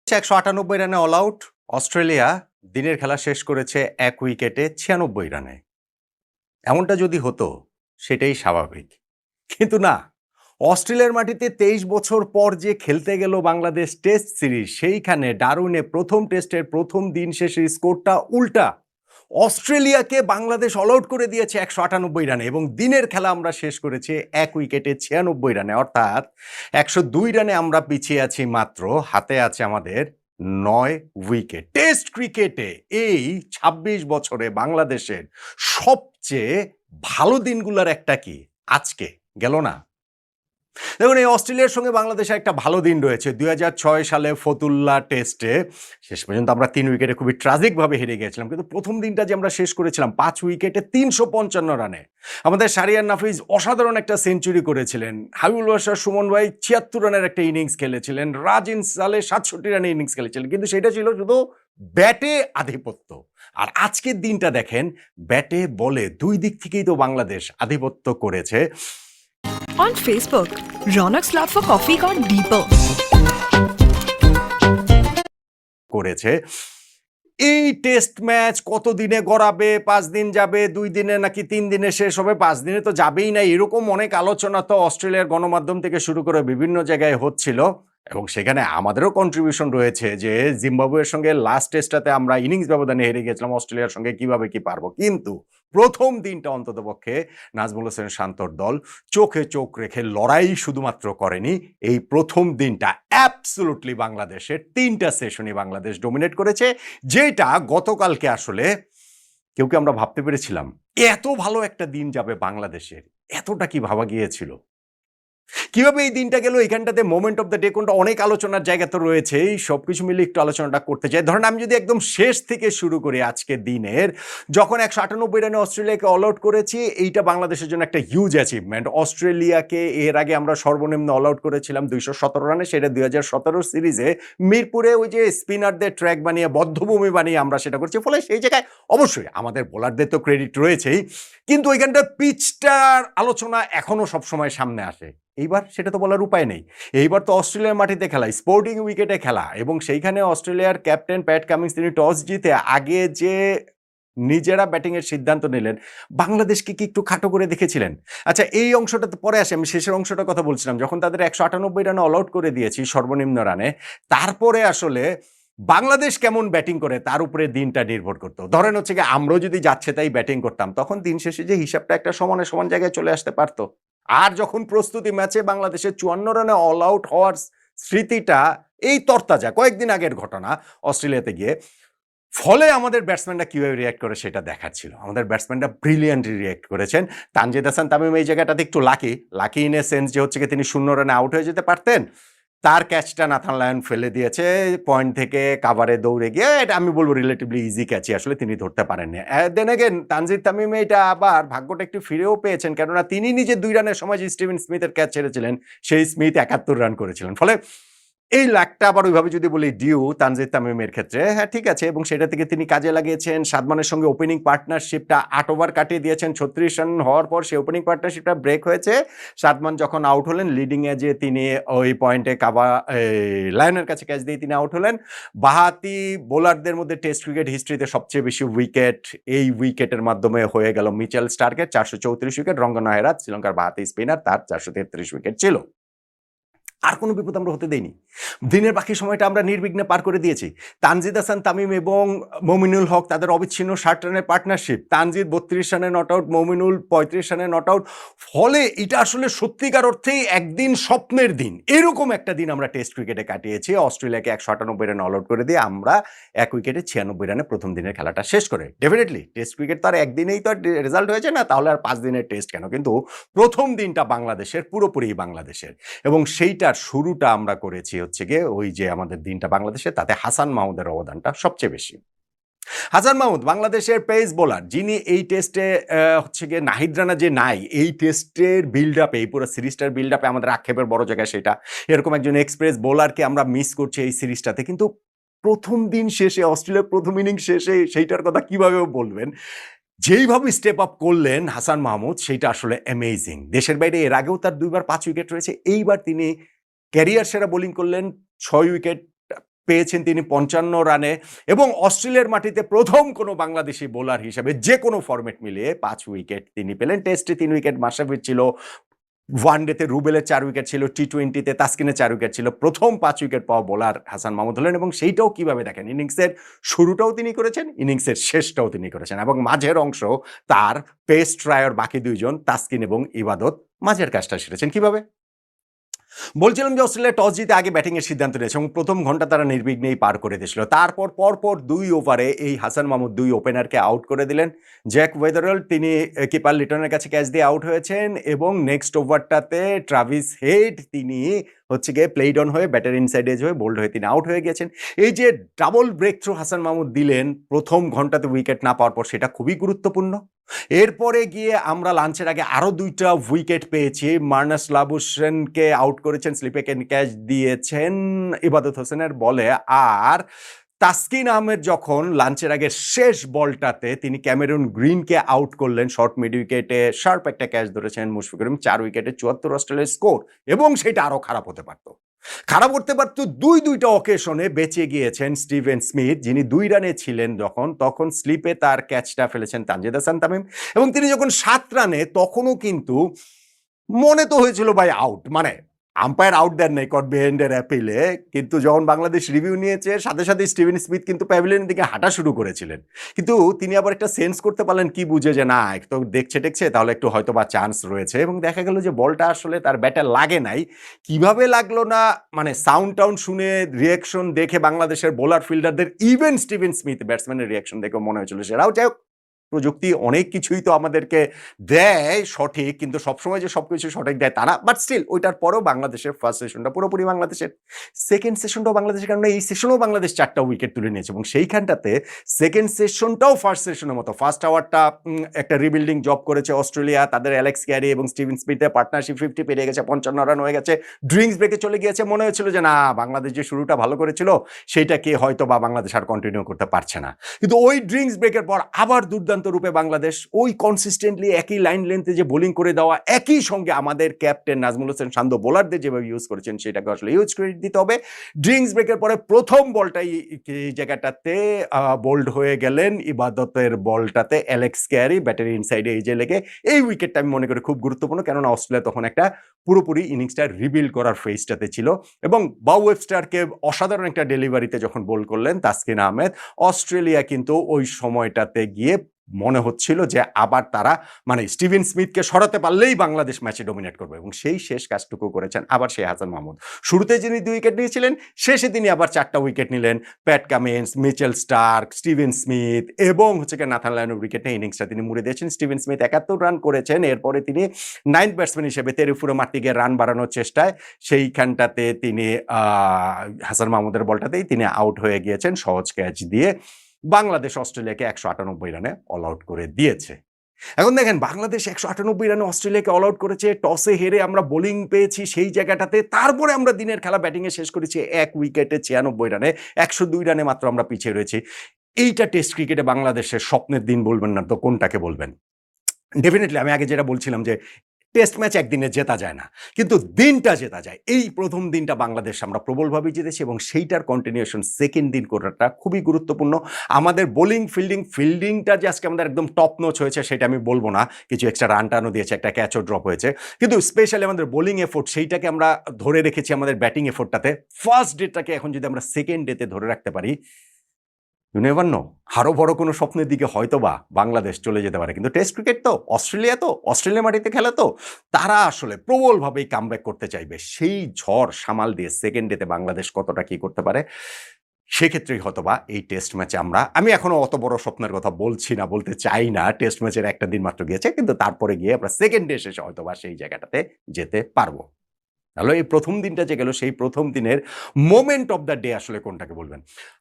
১৯৮ রানে all out. Australia দিনের খেলা শেষ করেছে ১ উইকেটে ৯৬ রানে। এমনটা যদি হতো সেটাই স্বাভাবিক। কিন্তু না, অস্ট্রেলিয়ার মাটিতে ২৩ বছর পর যে খেলতে গেল বাংলাদেশ টেস্ট সিরিজ, সেইখানে ডারউইনে প্রথম টেস্টের প্রথম দিন শেষে স্কোরটা উল্টা। অস্ট্রেলিয়াকে বাংলাদেশ অল আউট করে দিয়েছে ১৯৮ রানে এবং দিনের খেলা আমরা শেষ করেছি ১ উইকেটে ৯৬ রানে। অর্থাৎ ১০২ রানে আমরা পিছিয়ে আছি মাত্র। হাতে আছে আমাদের ৯ উইকেট। টেস্ট ক্রিকেটে এই ২৬ বছরে বাংলাদেশের সবচেয়ে ভালো দিনগুলোর একটা কি আজকে গেল না? দেখুন, এই অস্ট্রেলিয়ার সঙ্গে বাংলাদেশের একটা ভালো দিন রয়েছে। ২০০৬ সালে ফতুল্লা টেস্টে শেষ পর্যন্ত আমরা ৩ উইকেটে খুবই ট্র্যাজিকভাবে হেরে গিয়েছিলাম। কিন্তু প্রথম দিনটা যে আমরা শেষ করেছিলাম ৫ উইকেটে ৩৫৫ রানে। আমাদের শাহরিয়ার নাফিজ অসাধারণ একটা সেঞ্চুরি করেছিলেন। হাবিবুল বাশার সুমন ভাই ৭৬ রানের একটা ইনিংস খেলেছিলেন। রাজিন সালে ৬৭ রানের ইনিংস খেলেছিলেন। কিন্তু সেটা ছিল শুধু ব্যাটে আধিপত্য। আর আজকের দিনটা দেখেন, ব্যাটে বলে ২ দিক থেকেই তো বাংলাদেশ আধিপত্য করেছে। On Facebook, Ronak's love for coffee got deeper. করেছে। এই টেস্ট ম্যাচ কত দিনে গড়াবে? ৫ দিন যাবে, ২ দিনে নাকি ৩ দিনে শেষ হবে? ৫ দিনে তো যাবেই না। এরকম অনেক আলোচনা তো অস্ট্রেলিয়ার গণমাধ্যম থেকে শুরু করে বিভিন্ন জায়গায় হচ্ছিল এবং সেখানে আমাদেরও কন্ট্রিবিউশন রয়েছে যে জিম্বাবুয়ের সঙ্গে লাস্ট টেস্টটাতে আমরা ইনিংস ব্যবধানে হেরে গিয়েছিলাম, অস্ট্রেলিয়ার সঙ্গে কিভাবে কি পারবো। কিন্তু প্রথম দিনটা অন্ততপক্ষে নাজমুল হোসেন শান্তর দল চোখে চোখ রেখে লড়াই শুধুমাত্র করেনি। এই প্রথম দিনটা অ্যাবসলুটলি বাংলাদেশের ৩টা সেশনই বাংলাদেশ ডমিনেট করেছে, যেটা গতকালকে আসলে কেউ কি আমরা ভাবতে পেরেছিলাম এত ভালো একটা দিন যাবে বাংলাদেশের? এতটা কি ভাবা গিয়েছিল? কিভাবে এই দিনটা গেল, এখানটাতে মোমেন্ট অফ দ্য ডে কোনটা, অনেক আলোচনার জায়গা তো রয়েছে। এই সবকিছু মিলে একটু আলোচনাটা করতে চাই। ধরেন আমি যদি একদম শেষ থেকে শুরু করি, আজকের দিনের যখন ১৯৮ রানে অস্ট্রেলিয়াকে অল আউট করেছি, এইটা বাংলাদেশের জন্য একটা হিউজ অ্যাচিভমেন্ট। অস্ট্রেলিয়াকে এর আগে আমরা সর্বনিম্ন অল আউট করেছিলাম ২১৭ রানে, সেটা ২০১৭ সিরিজে মিরপুরে ওই যে স্পিনারদের ট্র্যাক বানিয়ে বদ্ধভূমি বানিয়ে আমরা সেটা করছি। ফলে সেই জায়গায় অবশ্যই আমাদের বোলারদের তো ক্রেডিট রয়েছেই, কিন্তু ওইখানটার পিচটার আলোচনা এখনো সবসময় সামনে আসে। এইবার সেটা তো বলার উপায় নেই। এইবার তো অস্ট্রেলিয়ার মাটিতে খেলা, স্পোর্টিং উইকেটে খেলা এবং সেইখানে অস্ট্রেলিয়ার ক্যাপ্টেন প্যাট কামিন্স তিনি টস জিতে আগে যে নিজেরা ব্যাটিংয়ের সিদ্ধান্ত নিলেন, বাংলাদেশকে কি একটু খাটো করে দেখেছিলেন? আচ্ছা, এই অংশটা তো পরে আসে। আমি শেষের অংশটার কথা বলছিলাম। যখন তাদের ১৯৮ রানে অল আউট করে দিয়েছি সর্বনিম্ন রানে, তারপরে আসলে বাংলাদেশ কেমন ব্যাটিং করে তার উপরে দিনটা নির্ভর করত। ধরেন হচ্ছে গিয়ে আমরাও যদি যাচ্ছে তাই ব্যাটিং করতাম, তখন দিন শেষে যে হিসাবটা একটা সমানে সমান জায়গায় চলে আসতে পারত। আর যখন প্রস্তুতি ম্যাচে বাংলাদেশের ৫৪ রানে অল আউট হওয়ার স্মৃতিটা এই তরতাজা কয়েকদিন আগের ঘটনা অস্ট্রেলিয়াতে গিয়ে, ফলে আমাদের ব্যাটসম্যানরা কিভাবে রিঅ্যাক্ট করে সেটা দেখার ছিল। আমাদের ব্যাটসম্যানরা ব্রিলিয়ান্টলি রিঅ্যাক্ট করেছেন। তানজিদ হাসান তামিম এই জায়গাটাতে একটু লাকি ইন এ সেন্স যে হচ্ছে গিয়ে তিনি ০ রানে আউট হয়ে যেতে পারতেন। তার ক্যাচটা নাথান লায়ন ফেলে দিয়েছে পয়েন্ট থেকে কাভারে দৌড়ে গিয়ে। এটা আমি বলবো রিলেটিভলি ইজি ক্যাচই, আসলে তিনি ধরতে পারেননি। দেন এগেন তানজিদ তামিম এটা আবার ভাগ্যটা একটু ফিরেও পেয়েছেন, কেননা তিনি নিজে ২ রানের সময় যে স্টিভেন স্মিথের ক্যাচ ছেড়েছিলেন, সেই স্মিথ ৭১ রান করেছিলেন। ফলে এই লাকটা আবার ওইভাবে যদি বলি ডিউ তানজিদ তামিমের ক্ষেত্রে, হ্যাঁ ঠিক আছে, এবং সেটা থেকে তিনি কাজে লাগিয়েছেন। সাদমানের সঙ্গে ওপেনিং পার্টনারশিপটা ৮ ওভার কাটিয়ে দিয়েছেন। ৩৬ রান হওয়ার পর সেই ওপেনিং পার্টনারশিপটা ব্রেক হয়েছে। সাদমান যখন আউট হলেন, লিডিং এ যে তিনি ওই পয়েন্টে লায়নের কাছে ক্যাচ দিয়ে তিনি আউট হলেন। বাঁহাতি বোলারদের মধ্যে টেস্ট ক্রিকেট হিস্ট্রিতে সবচেয়ে বেশি উইকেট এই উইকেটের মাধ্যমে হয়ে গেল মিচেল স্টার্কের ৪৩৪ উইকেট। রঙ্গন হেরাত শ্রীলঙ্কার বাঁহাতি স্পিনার, তার ৪৩৩ উইকেট ছিল। আর কোনো বিপদ আমরা হতে দেইনি। দিনের বাকি সময়টা আমরা নির্বিঘ্নে পার করে দিয়েছি। তানজিদ হাসান তামিম এবং মমিনুল হক তাদের অবিচ্ছিন্ন ৬০ রানের পার্টনারশিপ। তানজিদ ৩২ রানে নট আউট, মমিনুল ৩৫ রানে নট আউট। ফলে এটা আসলে সত্যিকার অর্থেই একদিন স্বপ্নের দিন। এরকম একটা দিন আমরা টেস্ট ক্রিকেটে কাটিয়েছি। অস্ট্রেলিয়াকে ১৯৮ রানে অল আউট করে দিয়ে আমরা ১ উইকেটে ৯৬ রানে প্রথম দিনের খেলাটা শেষ করে। ডেফিনেটলি টেস্ট ক্রিকেট তো আর একদিনেই তো রেজাল্ট হয়েছে না, তাহলে আর ৫ দিনের টেস্ট কেন? কিন্তু প্রথম দিনটা বাংলাদেশের, পুরোপুরি বাংলাদেশের, এবং সেইটার শুরুটা আমরা করেছি হচ্ছে গিয়ে ওই যে আমাদের দিনটা বাংলাদেশে, তাতে হাসান মাহমুদের অবদানটা সবচেয়ে বেশি। হাসান মাহমুদ বাংলাদেশের পেস বোলার, যিনি এই টেস্টে হচ্ছে গিয়ে নাহিদ রানা যে নাই, এই টেস্টের বিল্ড আপে, এই পুরো সিরিজটার বিল্ড আপে আমাদের আক্ষেপের বড় জায়গা সেটা। এরকম একজন এক্সপ্রেস বোলারকে আমরা মিস করছি এই সিরিজটাতে। কিন্তু প্রথম দিন শেষে, অস্ট্রেলিয়ার প্রথম ইনিংস শেষে সেইটার কথা কিভাবে বলবেন? যেইভাবে স্টেপ আপ করলেন হাসান মাহমুদ, সেইটা আসলে অ্যামেজিং। দেশের বাইরে এর আগেও তার ২ বার ৫ উইকেট রয়েছে। এইবার তিনি ক্যারিয়ার সেরা বোলিং করলেন, ৬ উইকেট পেয়েছেন তিনি 55 রানে এবং অস্ট্রেলিয়ার মাটিতে প্রথম কোনো বাংলাদেশি বোলার হিসেবে যে কোনো ফরম্যাট মিলিয়ে 5 উইকেট তিনি পেলেন। টেস্টে 3 উইকেট মাশরাফির ছিল, ওয়ানডেতে রুবেলের 4 উইকেট ছিল, টি-20তে তাসকিনের 4 উইকেট ছিল। প্রথম 5 উইকেট পাওয়া বোলার হাসান মাহমুদ হলেন এবং সেইটাও কিভাবে দেখেন, ইনিংসের শুরুটাও তিনি করেছেন, ইনিংসের শেষটাও তিনি করেছেন এবং মাঝের অংশ তার পেস ট্রায়ার বাকি দুইজন তাসকিন এবং ইবাদত মাঝের কাজটা সেরেছেন কিভাবে? বলছিলাম যে অস্ট্রেলিয়া টস জিতে আগে ব্যাটিংয়ের সিদ্ধান্ত নিয়েছে এবং প্রথম ঘন্টা তারা নির্বিঘ্নেই পার করে দিয়েছিল। তারপর পরপর 2 ওভারে এই হাসান মাহমুদ 2 ওপেনারকে আউট করে দিলেন। জ্যাক ওয়েদারল তিনি কিপার লিটনের কাছে ক্যাচ দিয়ে আউট হয়েছেন এবং নেক্সট ওভারটাতে ট্রাভিস হেড তিনি হচ্ছে গিয়ে প্লেড অন হয়ে ব্যাটার ইনসাইড এজ হয়ে বোল্ড হয়ে তিনি আউট হয়ে গেছেন। এই যে double break through Hasan Mahmud দিলেন প্রথম ঘন্টাতে উইকেট না পাওয়ার পর, সেটা খুবই গুরুত্বপূর্ণ। এরপরে গিয়ে আমরা লাঞ্চের আগে আরো 2টা উইকেট পেয়েছি। মার্নাস লাবুসেনকে আউট করেছেন, স্লিপে ক্যাচ দিয়েছেন ইবাদত হোসেনের বলে। আর তাসকিন আহমেদ যখন লাঞ্চের আগে শেষ বলটাতে তিনি ক্যামেরুন গ্রিনকে আউট করলেন শর্ট মিড উইকেটে, শার্প একটা ক্যাচ ধরেছেন মুশফিকুর রহিম, 4 উইকেটে 74 অস্ট্রেলিয়ার স্কোর এবং সেটা আরো খারাপ হতে পারত। খারাপ করতে পারত দুইটা অকেশনে বেঁচে গিয়েছেন স্টিভেন স্মিথ, যিনি 2 রানে ছিলেন তখন স্লিপে তার ক্যাচটা ফেলেছেন তানজিদ হাসান তামিম এবং তিনি যখন 7 রানে তখনও কিন্তু মনে তো হয়েছিল ভাই আউট, মানে আম্পায়ার আউট দেন নাই কট বিহাইন্ডের অ্যাপিলে, কিন্তু যখন বাংলাদেশ রিভিউ নিয়েছে সাথে সাথে স্টিভেন স্মিথ কিন্তু প্যাভিলিয়নের দিকে হাঁটা শুরু করেছিলেন, কিন্তু তিনি আবার একটা সেন্স করতে পারলেন কি বুঝে যে না একটু দেখছে টেকছে তাহলে একটু হয়তো বা চান্স রয়েছে এবং দেখা গেল যে বলটা আসলে তার ব্যাটে লাগে নাই। কিভাবে লাগলো না, মানে সাউন্ড টাউন শুনে রিয়াকশন দেখে বাংলাদেশের বোলার ফিল্ডারদের, ইভেন স্টিভেন স্মিথ ব্যাটসম্যানের রিয়াকশন দেখে মনে হয়েছিল সেটাও। যাই হোক, প্রযুক্তি অনেক কিছুই তো আমাদেরকে দেয় সঠিক, কিন্তু সবসময় যে সবকিছু সঠিক দেয় তা না। বাট স্টিল ওইটার পরেও বাংলাদেশের ফার্স্ট সেশনটা পুরোপুরি বাংলাদেশের, সেকেন্ড সেশনটাও বাংলাদেশের, কারণে এই সেশনেও বাংলাদেশ 4টা উইকেট তুলে নিয়েছে এবং সেইখানটাতে সেকেন্ড সেশনটাও ফার্স্ট সেশনের মতো। ফার্স্ট আওয়ারটা একটা রিবিল্ডিং জব করেছে অস্ট্রেলিয়া, তাদের অ্যালেক্স ক্যারি এবং স্টিভেন স্মিথের পার্টনারশিপ 50 পেরিয়ে গেছে, 55 রান হয়ে গেছে, ড্রিঙ্কস ব্রেকে চলে গিয়েছে। মনে হয়েছিল যে না বাংলাদেশ যে শুরুটা ভালো করেছিল সেইটাকে হয়তো বা বাংলাদেশ আর কন্টিনিউ করতে পারছে না, কিন্তু ওই ড্রিঙ্কস ব্রেকের পর আবার দুর্দান্ত রূপে বাংলাদেশ ওই কনসিস্টেন্টলি একই লাইন লেন্থে যে বোলিং করে দেওয়া, একই সঙ্গে আমাদের ক্যাপ্টেন নাজমুল হোসেন শান্ত বোলারদের যেভাবে ইউজ করেছেন সেটাকে আসলে ইউজ ক্রেডিট দিতে হবে। ড্রিঙ্কস ব্রেকের পরে প্রথম বলটাই এই জায়গাটাতে বোল্ড হয়ে গেলেন, ইবাদতের বলটাতে অ্যালেক্স ক্যারি ব্যাটারি ইনসাইডে এই যে লেগে, এই উইকেটটা আমি মনে করি খুব গুরুত্বপূর্ণ, কেননা অস্ট্রেলিয়া তখন একটা পুরোপুরি ইনিংসটা রিবিল্ড করার ফেজটাতে ছিল এবং বাউ ওয়েবস্টারকে অসাধারণ একটা ডেলিভারিতে যখন বোল করলেন তাসকিন আহমেদ, অস্ট্রেলিয়া কিন্তু ওই সময়টাতে গিয়ে মনে হচ্ছিল যে আবার তারা মানে স্টিভেন স্মিথকে সরাতে পারলেই বাংলাদেশ ম্যাচে ডমিনেট করবে এবং সেই শেষ কাজটুকু করেছেন আবার সেই হাসান মাহমুদ। শুরুতে যিনি 2 উইকেট নিয়েছিলেন, শেষে তিনি আবার 4টা উইকেট নিলেন। Pat Cummins, Mitchell Starc, Steven Smith এবং হচ্ছে নাথান লায়নের উইকেটে ইনিংসটা তিনি মুড়ে দিয়েছেন। স্টিভেন স্মিথ 71 রান করেছেন, এরপরে তিনি 9th ব্যাটসম্যান হিসেবে তেরিফুরে মারতে গিয়ে রান বাড়ানোর চেষ্টায় সেইখানটাতে তিনি হাসান মাহমুদের বলটাতেই তিনি আউট হয়ে গিয়েছেন সহজ ক্যাচ দিয়ে। বাংলাদেশ অস্ট্রেলিয়াকে 198 রানে অল আউট করে দিয়েছে। এখন দেখেন বাংলাদেশ 198 রানে অস্ট্রেলিয়াকে অল আউট করেছে, টসে হেরে আমরা বোলিং পেয়েছি সেই জায়গাটাতে, তারপরে আমরা দিনের খেলা ব্যাটিংয়ে শেষ করেছি 1 উইকেটে 96 রানে, 102 রানে মাত্র আমরা পিছিয়ে রয়েছি। এইটা টেস্ট ক্রিকেটে বাংলাদেশের স্বপ্নের দিন বলবেন না তো কোনটাকে বলবেন? ডেফিনেটলি আমি আগে যেটা বলছিলাম যে টেস্ট ম্যাচ একদিনে জেতা যায় না, কিন্তু দিনটা জেতা যায়। এই প্রথম দিনটা বাংলাদেশ আমরা প্রবলভাবে জিতেছি এবং সেইটার কন্টিনিউশন সেকেন্ড দিন করাটা খুবই গুরুত্বপূর্ণ। আমাদের বোলিং ফিল্ডিংটা যে আজকে আমাদের একদম টপ নচ হয়েছে সেটা আমি বলবো না, কিছু এক্সট্রা রান টানও দিয়েছে, একটা ক্যাচও ড্রপ হয়েছে, কিন্তু স্পেশালি আমাদের বোলিং এফোর্ট সেইটাকে আমরা ধরে রেখেছি আমাদের ব্যাটিং এফোর্টটাতে। ফার্স্ট ডেটাকে এখন যদি আমরা সেকেন্ড ডেতে ধরে রাখতে পারি, ইউ নেভার নো, আরো বড় কোনো স্বপ্নের দিকে হয়তো বা বাংলাদেশ চলে যেতে পারে। কিন্তু টেস্ট ক্রিকেট তো অস্ট্রেলিয়া মাটিতে খেলা তো, তারা আসলে প্রবলভাবেই কামব্যাক করতে চাইবে। সেই ঝড় সামাল দিয়ে সেকেন্ড ডেতে বাংলাদেশ কতটা কি করতে পারে সেক্ষেত্রেই হয়তোবা এই টেস্ট ম্যাচে আমি এখনো অত বড় স্বপ্নের কথা বলছি না, বলতে চাই না। টেস্ট ম্যাচের একটা দিন মাত্র গিয়েছে, কিন্তু তারপরে গিয়ে আমরা সেকেন্ড ডে শেষে হয়তোবা সেই জায়গাটাতে যেতে পারবো। তাহলে এই প্রথম দিনটা যে গেল, সেই প্রথম দিনের মোমেন্ট অফ দ্য ডে আসলে কোনটাকে বলবেন?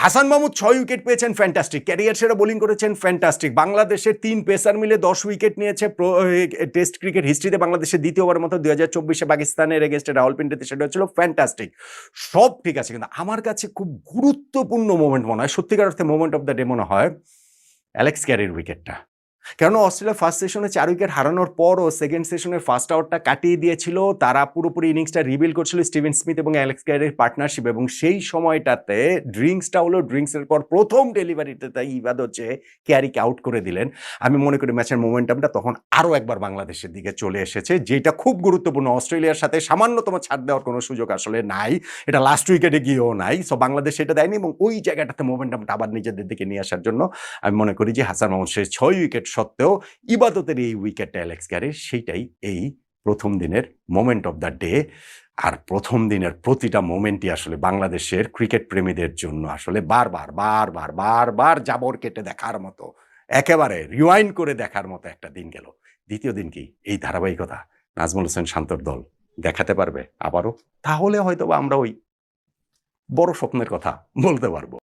হাসান মাহমুদ 6 উইকেট পেয়েছেন, ফ্যান্টাস্টিক। ক্যারিয়ার সেরা বোলিং করেছেন, ফ্যান্টাস্টিক। বাংলাদেশের 3 পেসার মিলে 10 উইকেট নিয়েছে। টেস্ট ক্রিকেট হিস্ট্রিতে বাংলাদেশের দ্বিতীয়বারের মতো 2024-এ পাকিস্তানের এগেনস্টে রাওয়ালপিন্ডিতে সেটা হচ্ছিল ফ্যান্টাস্টিক। সব ঠিক আছে, কিন্তু আমার কাছে খুব গুরুত্বপূর্ণ মোমেন্ট মনে হয়, সত্যিকার অর্থে মোমেন্ট অফ দ্য ডে মনে হয় অ্যালেক্স ক্যারির উইকেটটা। কেননা অস্ট্রেলিয়া ফার্স্ট সেশনে ৪ উইকেট হারানোর পরও সেকেন্ড সেশনের ফার্স্ট আওয়ারটা কাটিয়ে দিয়েছিল। তারা পুরোপুরি ইনিংসটা রিবিল করছিল স্টিভেন স্মিথ এবং অ্যালেক্স ক্যারির পার্টনারশিপ, এবং সেই সময়টাতে ড্রিঙ্কসটা হলো, ড্রিঙ্কসের পর প্রথম ডেলিভারিতে তাই ইবাদ হচ্ছে ক্যারিকে আউট করে দিলেন। আমি মনে করি ম্যাচের মোমেন্টামটা তখন আরও একবার বাংলাদেশের দিকে চলে এসেছে, যেটা খুব গুরুত্বপূর্ণ। অস্ট্রেলিয়ার সাথে সামান্যতম ছাড় দেওয়ার কোনো সুযোগ আসলে নাই, এটা লাস্ট উইকেটে গিয়েও নাই। সো বাংলাদেশ সেটা দেয়নি, এবং ওই জায়গাটাতে মোমেন্টামটা আবার নিজেদের দিকে নিয়ে আসার জন্য আমি মনে করি যে হাসান মাহমুদ শেষ 6 উইকেট সত্ত্বেও ইবাদতের এই উইকেটটা অ্যালেক্স ক্যারির, সেইটাই এই প্রথম দিনের মোমেন্ট অফ দ্য ডে। আর প্রথম দিনের প্রতিটা মোমেন্টই আসলে বাংলাদেশের ক্রিকেট প্রেমীদের জন্য আসলে বারবার বারবার বারবার জাবর কেটে দেখার মতো, একেবারে রিওয়াইন্ড করে দেখার মতো একটা দিন গেল। দ্বিতীয় দিন কি এই ধারাবাহিকতা নাজমুল হোসেন শান্তর দল দেখাতে পারবে আবারও? তাহলে হয়তো বা আমরা ওই বড় স্বপ্নের কথা বলতে পারবো।